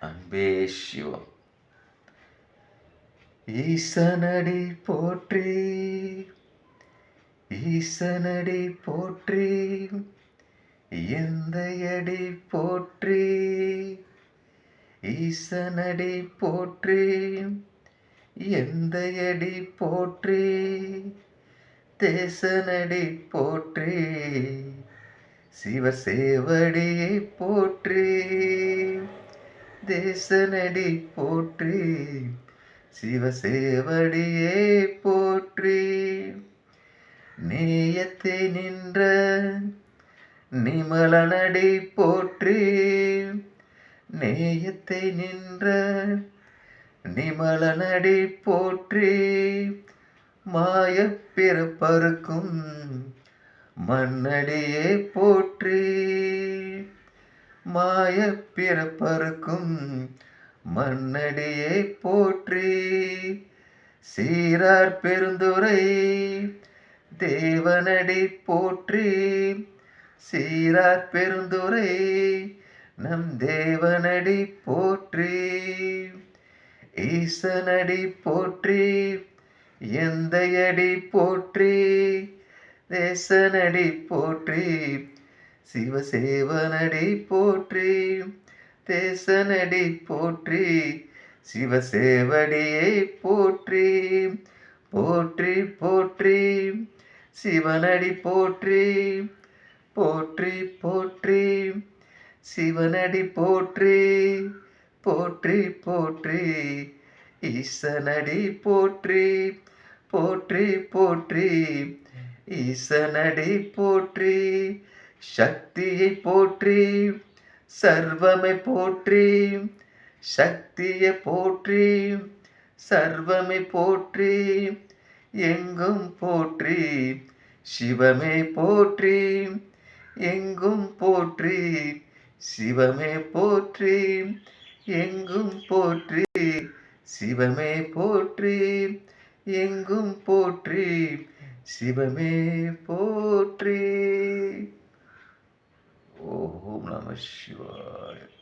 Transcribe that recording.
அன்பே சிவம். ஈசனடி போற்றி, ஈசனடி போற்றி, எந்தையடி போற்றி, ஈசனடி போற்றி, எந்தையடி போற்றி, தேசனடி போற்றி, சிவசேவடியை போற்றி, தேசனடி போற்றி, சிவசேவடியே போற்றி. நேயத்தை நின்ற நிமலனடி போற்றி, நேயத்தை நின்ற நிமலனடி போற்றி, மாயப் பிறப்பறுக்கும் மண்ணடியே போற்றி, மாயப் பிறப்பறுக்கும் மண்ணடியே போற்றி. சீரார் பெருந்துரை தேவனடி போற்றி, சீரார் பெருந்துரை நம் தேவனடி போற்றி, ஈசனடி போற்றி, எந்தையடி போற்றி, தேசனடி போற்றி, சிவசேவனடி போற்றி, தேசனடி போற்றி, சிவசேவடியை போற்றி, போற்றி போற்றி, சிவனடி போற்றி, போற்றி போற்றி, சிவனடி போற்றி, போற்றி போற்றி, ஈசனடி போற்றி, போற்றி போற்றி, ஈசனடி போற்றி, சக்தியை போற்றி, சர்வமை போற்றி, சக்தியை போற்றி, சர்வமை போற்றி, எங்கும் போற்றி, சிவமே போற்றி, எங்கும் போற்றி, சிவமே போற்றி, எங்கும் போற்றி, சிவமே போற்றி, எங்கும் போற்றி, சிவமே போற்றி. ஓம் நம சிவாய.